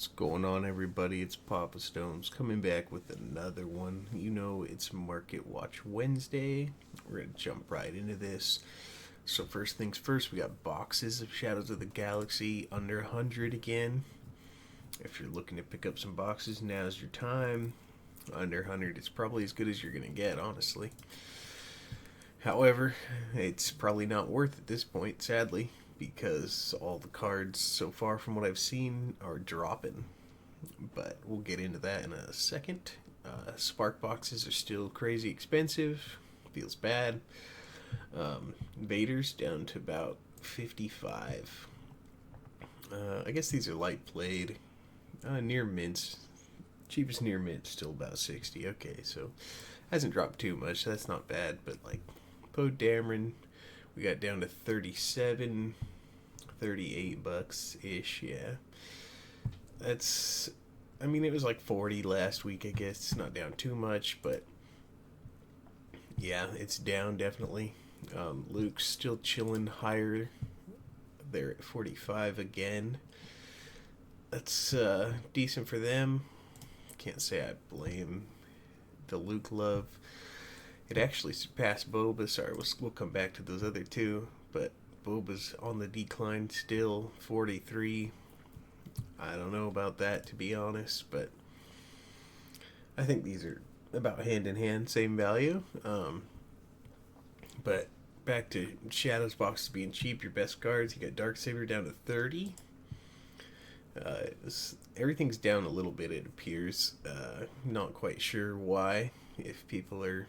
What's going on, everybody? It's PapaStones coming back with another one. You know, it's Market Watch Wednesday. We're going to jump right into this. So, first things first, we got boxes of Shadows of the Galaxy under 100 again. If you're looking to pick up some boxes, now's your time. Under 100, it's probably as good as you're going to get, honestly. However, it's probably not worth at this point, sadly, because all the cards so far from what I've seen are dropping. But we'll get into that in a second. Spark boxes are still crazy expensive. Feels bad. Vader's down to about 55. I guess these are light played. Near mints. Cheapest near mint still about 60. Okay, so hasn't dropped too much. That's not bad. But like Poe Dameron, we got down to 37, 38 bucks ish. Yeah, that's. I mean, it was like 40 last week. I guess it's not down too much, but yeah, it's down definitely. Luke's still chilling higher. They're at 45 again. That's decent for them. Can't say I blame the Luke love. It actually surpassed Boba. Sorry, we'll come back to those other two. But Boba's on the decline still, 43. I don't know about that, to be honest. But I think these are about hand in hand, same value. But back to Shadows boxes being cheap. Your best cards, you got Darksaber down to 30. Everything's down a little bit, it appears. Not quite sure why. If people are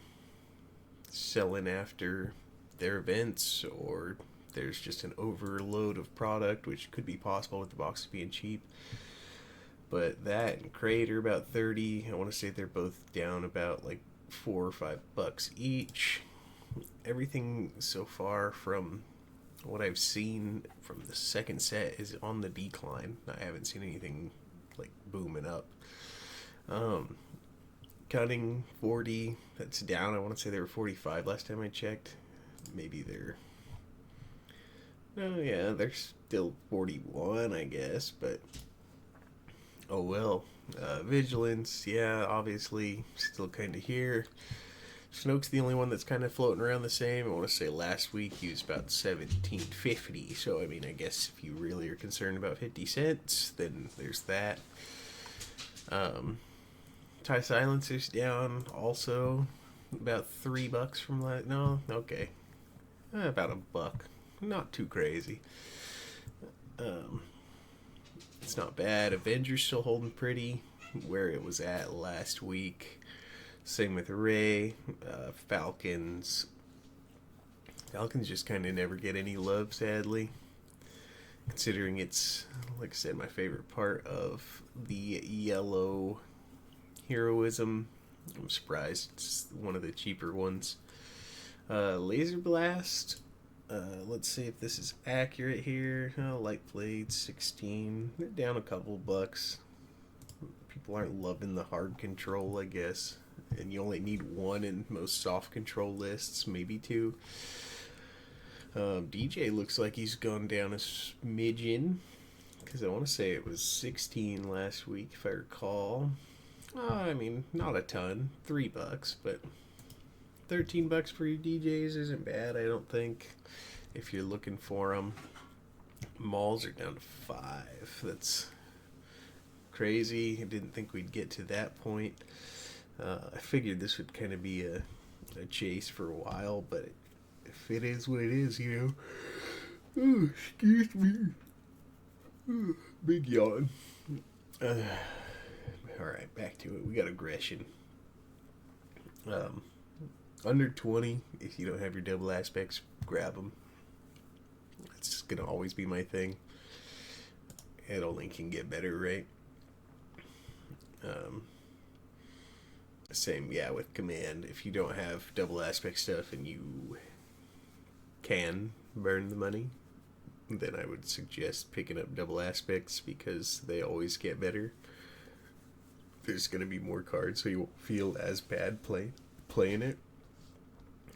selling after their events, or there's just an overload of product, which could be possible with the boxes being cheap. But that and Crate are about 30. I want to say they're both down about like $4 or $5 each. Everything so far from what I've seen from the second set is on the decline. I haven't seen anything like booming up. Cutting 40, that's down. I want to say they were 45 last time I checked. Maybe they're. No, yeah, they're still 41, I guess, but oh well. Vigilance, yeah, obviously still kind of here. Snoke's the only one that's kind of floating around the same. I want to say last week he was about 17.50. So I mean, I guess if you really are concerned about 50 cents, then there's that. Tie Silencer's down also about $3 from last. No, okay, about $1. Not too crazy. It's not bad. Avengers still holding pretty where it was at last week. Same with Ray, Falcons. Falcons just kind of never get any love, sadly. Considering it's, like I said, my favorite part of the yellow heroism. I'm surprised it's one of the cheaper ones. Laser Blast. Let's see if this is accurate here. Light Blade, 16. They're down a couple bucks. People aren't loving the hard control, I guess. And you only need one in most soft control lists, maybe two. DJ looks like he's gone down a smidgen, because I want to say it was 16 last week, if I recall. I mean, not a ton, $3, but $13 for your DJs isn't bad, I don't think, if you're looking for them. Malls are down to 5. That's crazy. I didn't think we'd get to that point. I figured this would kind of be a chase for a while, but if it is what it is, you know. Oh, excuse me. Big yawn. Alright, back to it. We got aggression. Under 20, if you don't have your double aspects, grab them. It's going to always be my thing. It only can get better, right? Same, yeah, with Command. If you don't have double aspect stuff and you can burn the money, then I would suggest picking up double aspects, because they always get better. There's going to be more cards, so you won't feel as bad playing it.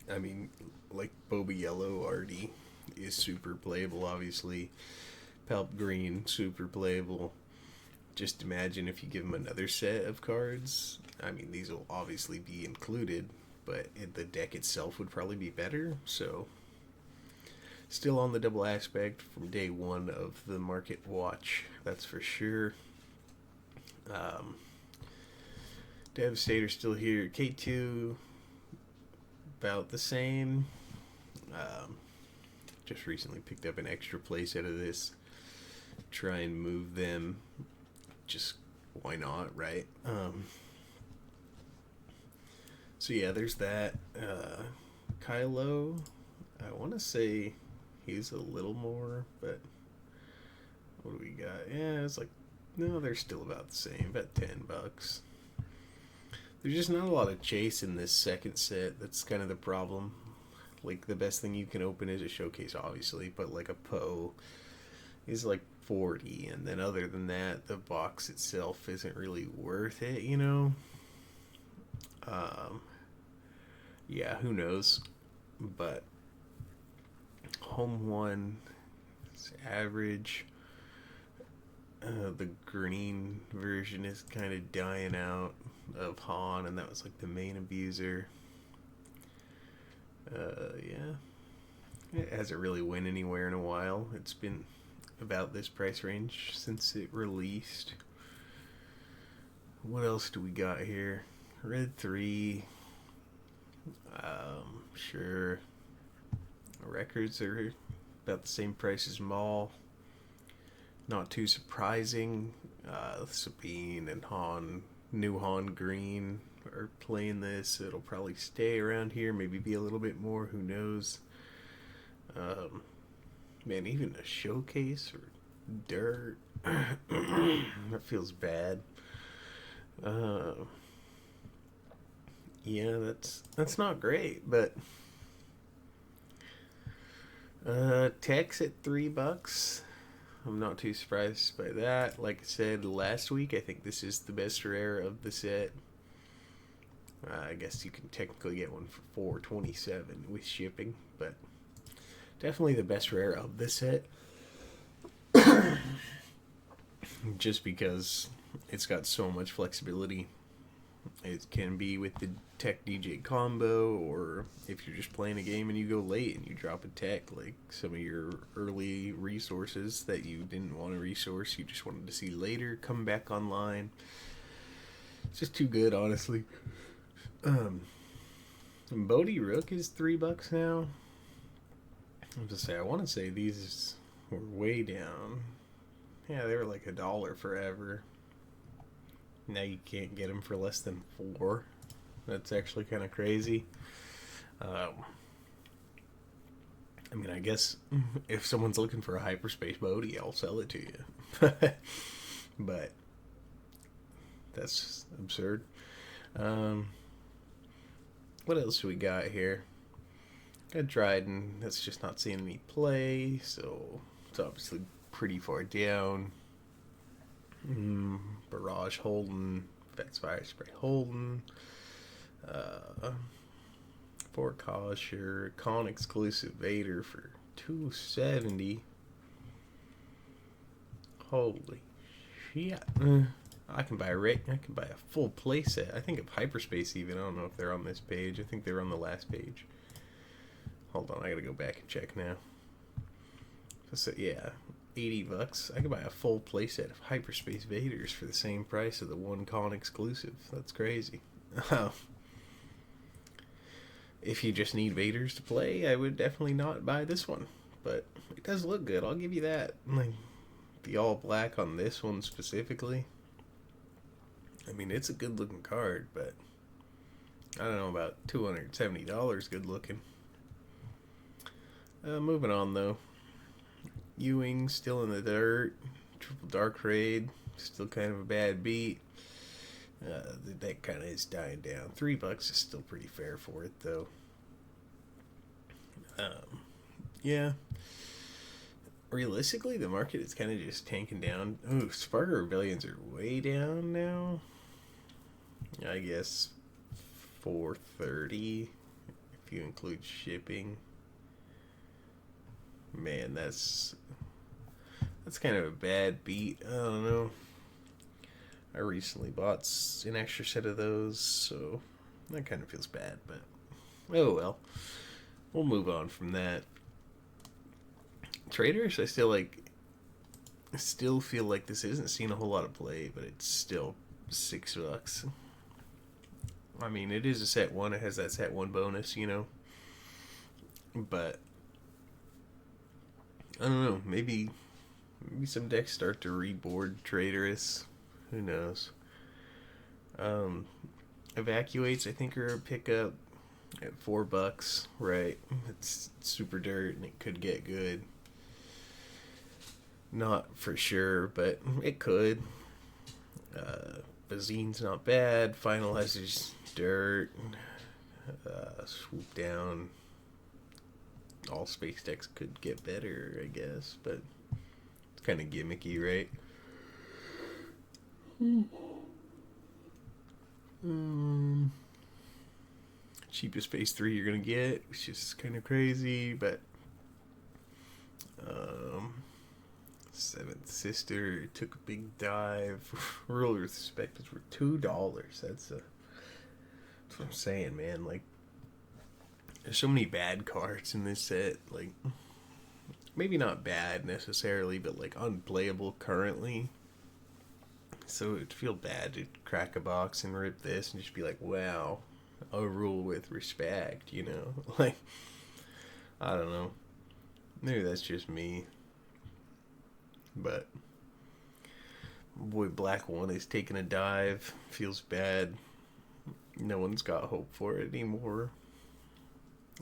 I mean, like Boba Yellow already is super playable, obviously. Palp Green, super playable. just imagine if you give them another set of cards. I mean, these will obviously be included, but the deck itself would probably be better. So, still on the double aspect from day one of the market watch, that's for sure. Devastator still here. K2, about the same. Just recently picked up an extra place out of this. Try and move them. Just why not, right? So yeah, there's that. Kylo, I want to say he's a little more, but what do we got? Yeah, it's like, no, they're still about the same, about $10. There's just not a lot of chase in this second set. That's kind of the problem. Like, the best thing you can open is a showcase, obviously, but like a Poe is like 40, and then other than that, the box itself isn't really worth it, you know? Yeah, who knows? But home one is average. The green version is kind of dying out of Han, and that was like the main abuser. Yeah. It hasn't really went anywhere in a while. It's been about this price range since it released. What else do we got here? Red 3. Sure. Records are about the same price as Maul. Not too surprising. Sabine and Han, new Han Green are playing this. It'll probably stay around here, maybe be a little bit more, who knows. Man, even a showcase or dirt. That feels bad. Yeah, that's not great, but Tex at $3. I'm not too surprised by that. Like I said last week, I think this is the best rare of the set. I guess you can technically get one for $4.27 with shipping, but definitely the best rare of the set. Just because it's got so much flexibility. It can be with the tech DJ combo, or if you're just playing a game and you go late and you drop a tech, like some of your early resources that you didn't want to resource, you just wanted to see later, come back online. It's just too good, honestly. Bodhi Rook is $3 now. I'm just saying, I want to say these were way down. Yeah, they were like $1 forever. Now you can't get them for less than $4. That's actually kind of crazy. I mean, I guess if someone's looking for a hyperspace Bodhi, I'll sell it to you. But that's just absurd. What else do we got here? Got Dryden. That's just not seeing any play, so it's obviously pretty far down. Barrage Holden, Vex Fire Spray Holden, for Kosher, Con exclusive Vader for $270. Holy shit! I can buy a full playset. I think of Hyperspace even. I don't know if they're on this page. I think they're on the last page. Hold on, I gotta go back and check now. So yeah. $80. I could buy a full playset of Hyperspace Vaders for the same price of the one con exclusive. That's crazy. If you just need Vaders to play, I would definitely not buy this one. But it does look good, I'll give you that. Like, the all black on this one specifically. I mean, it's a good looking card, but I don't know, about $270 good looking. Moving on though. Ewing still in the dirt. Triple Dark Raid still kind of a bad beat. The deck kind of is dying down. $3 is still pretty fair for it though. Yeah. Realistically, the market is kind of just tanking down. Ooh, Sparker Rebellions are way down now. I guess $4.30 if you include shipping. Man, that's kind of a bad beat. I don't know. recently bought an extra set of those, so that kind of feels bad, but oh well. We'll move on from that. Traders, I still feel like this isn't seeing a whole lot of play, but it's still $6. I mean, it is a set 1. It has that set 1 bonus, But I don't know. Maybe some decks start to reboard Traitorous. Who knows? Evacuates, I think, are a pickup at $4. Right? It's super dirt, and it could get good. Not for sure, but it could. Bazine's not bad. Finalizer's dirt. Swoop down. All space decks could get better, I guess, but it's kind of gimmicky, right? Cheapest phase 3 you're gonna get, which is just kind of crazy, but Seventh Sister took a big dive. Ruler with Respect is for $2. That's what I'm saying, man. Like, there's so many bad cards in this set. Like, maybe not bad necessarily, but like unplayable currently. So it'd feel bad to crack a box and rip this and just be like, wow, a Rule with Respect, Like, I don't know. Maybe that's just me. But boy, Black One is taking a dive. Feels bad. No one's got hope for it anymore.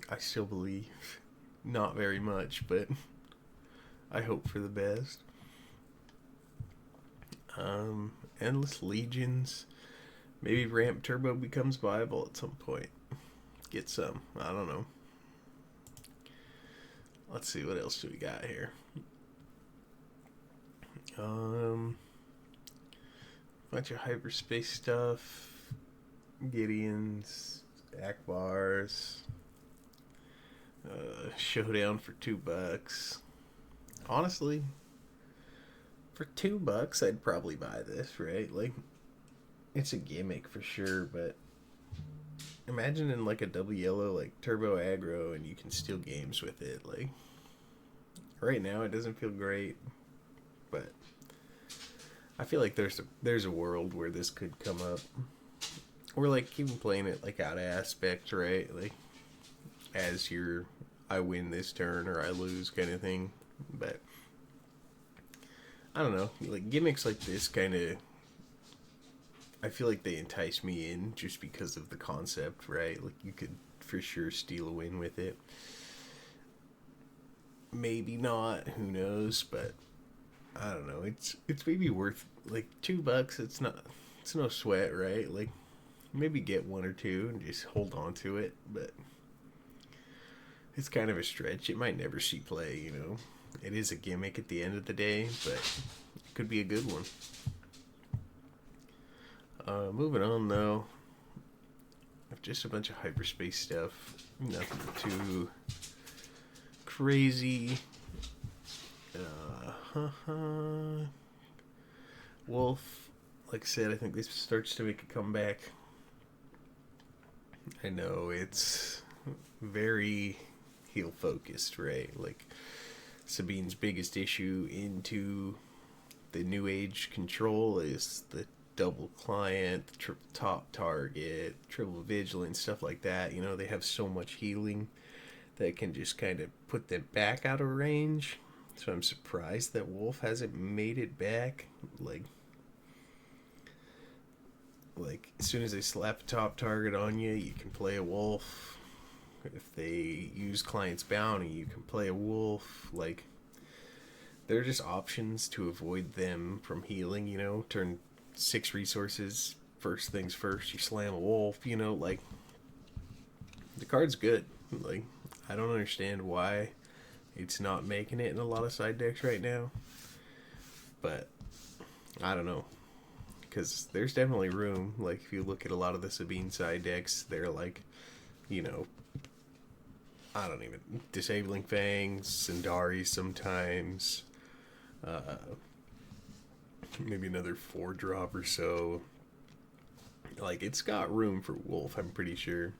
I still believe. Not very much, but I hope for the best. Endless Legions. Maybe Ramp Turbo becomes viable at some point. Get some. I don't know. Let's see, what else do we got here? Bunch of hyperspace stuff. Gideons, Akbars. Showdown for $2. Honestly, for $2, I'd probably buy this, right? Like, it's a gimmick for sure, but imagine in like a double yellow, like Turbo Aggro, and you can steal games with it. Like, right now it doesn't feel great, but I feel like there's a world where this could come up. Or like even playing it like out of aspect, right? Like, as your I win this turn or I lose kind of thing. But I don't know, like gimmicks like this kind of, I feel like they entice me in just because of the concept, right? Like, you could for sure steal a win with it. Maybe not, who knows, but I don't know. It's maybe worth like $2. It's no sweat, right? Like, maybe get one or two and just hold on to it, but it's kind of a stretch. It might never see play, It is a gimmick at the end of the day, but it could be a good one. Moving on, though. Just a bunch of hyperspace stuff. Nothing too crazy. Wolf, like I said, I think this starts to make a comeback. I know it's very heel focused, right? Like, Sabine's biggest issue into the new age control is the double client, the triple top target, triple vigilance, stuff like that. They have so much healing that can just kind of put them back out of range. So I'm surprised that Wolf hasn't made it back. Like as soon as they slap a top target on you, you can play a Wolf. If they use Client's Bounty, you can play a Wolf. Like, they're just options to avoid them from healing, Turn 6 resources, first things first, you slam a Wolf, like, the card's good. Like, I don't understand why it's not making it in a lot of side decks right now, but I don't know, because there's definitely room. Like, if you look at a lot of the Sabine side decks, they're like, I don't even, Disabling Fangs, Sindari sometimes, maybe another 4-drop or so. Like, it's got room for Wolf, I'm pretty sure.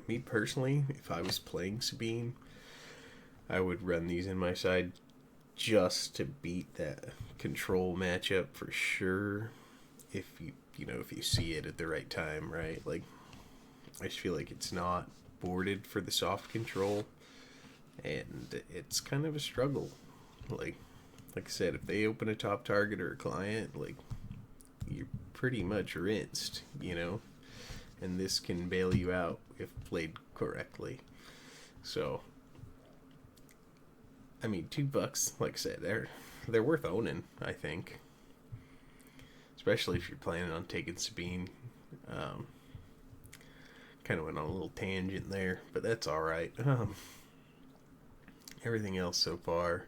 Me personally, if I was playing Sabine, I would run these in my side just to beat that control matchup for sure. If if you see it at the right time, right? Like, I just feel like it's not boarded for the soft control, and it's kind of a struggle. Like I said, if they open a top target or a client, like, you're pretty much rinsed, and this can bail you out if played correctly. So, I mean, $2, like I said, they're worth owning, I think, especially if you're planning on taking Sabine. Kind of went on a little tangent there, but that's all right. Everything else so far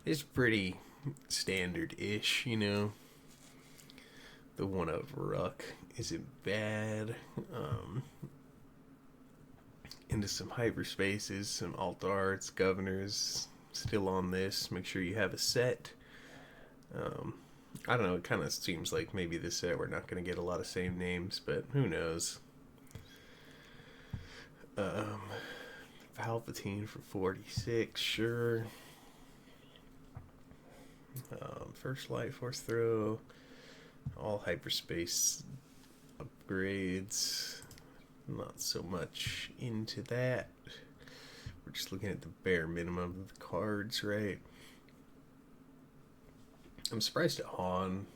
is pretty standard-ish, The one of Ruck isn't bad. Into some hyperspaces, some alt arts, governors, still on this. Make sure you have a set. I don't know, it kind of seems like maybe this set we're not going to get a lot of same names, but who knows. Palpatine for 46, sure. First light, force throw, all hyperspace upgrades. Not so much into that. We're just looking at the bare minimum of the cards, right? I'm surprised that Han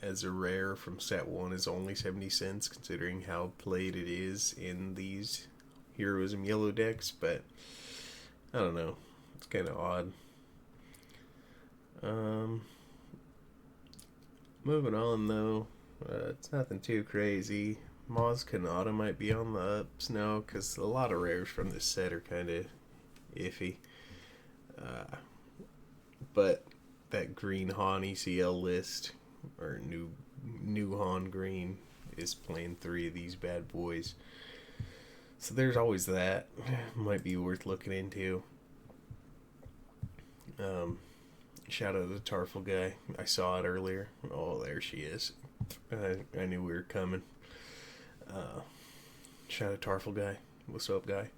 as a rare from set 1 is only 70 cents, considering how played it is in these Heroism yellow decks, but I don't know. It's kind of odd. Moving on, though. It's nothing too crazy. Maz Kanata might be on the ups now, because a lot of rares from this set are kind of iffy. But that green Han ECL list, or new Han green, is playing 3 of these bad boys. So there's always that. Might be worth looking into. Shout out to the Tarful guy. I saw it earlier. Oh, there she is. I knew we were coming. Shout out to Tarful guy. What's up, guy?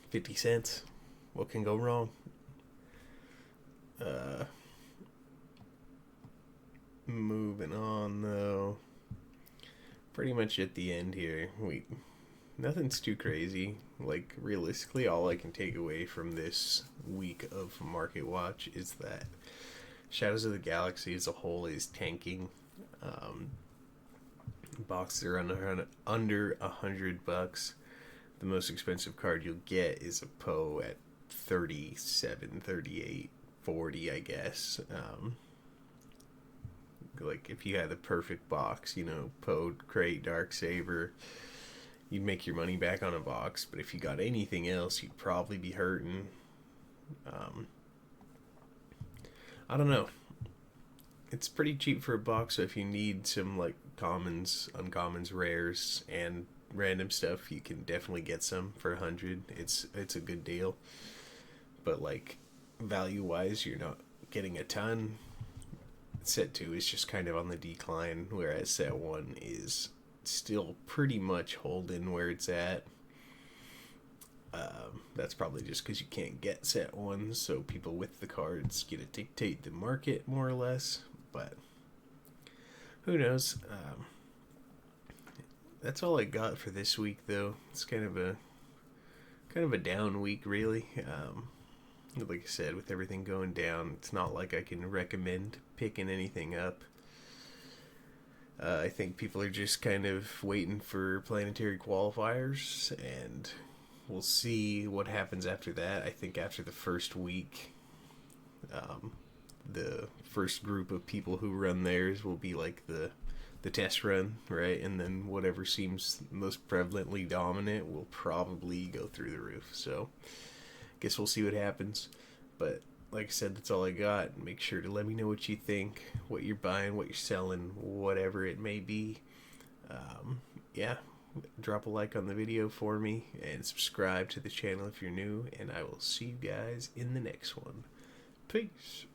50 cents. What can go wrong? Moving on, though. Pretty much at the end here. Nothing's too crazy. Like, realistically, all I can take away from this week of Market Watch is that Shadows of the Galaxy as a whole is tanking. Boxes are under $100. The most expensive card you'll get is a Poe at 37, 38, 40, I guess. Like, if you had the perfect box, Poe, Crate, Darksaber, you'd make your money back on a box. But if you got anything else, you'd probably be hurting. I don't know. It's pretty cheap for a box, so if you need some, like, commons, uncommons, rares, and random stuff, you can definitely get some for 100. It's a good deal. But, like, value-wise, you're not getting a ton. Set 2 is just kind of on the decline, whereas set 1 is still pretty much holding where it's at. That's probably just because you can't get set 1, so people with the cards get to dictate the market more or less. But who knows? That's all I got for this week, though. It's kind of a down week, really. Like I said, with everything going down, it's not like I can recommend picking anything up. I think people are just kind of waiting for planetary qualifiers, and we'll see what happens after that. I think after the first week, the first group of people who run theirs will be like the test run, right? And then whatever seems most prevalently dominant will probably go through the roof. So guess we'll see what happens. But like I said, that's all I got. Make sure to let me know what you think, what you're buying, what you're selling, whatever it may be. Yeah, drop a like on the video for me and subscribe to the channel if you're new, and I will see you guys in the next one. Peace.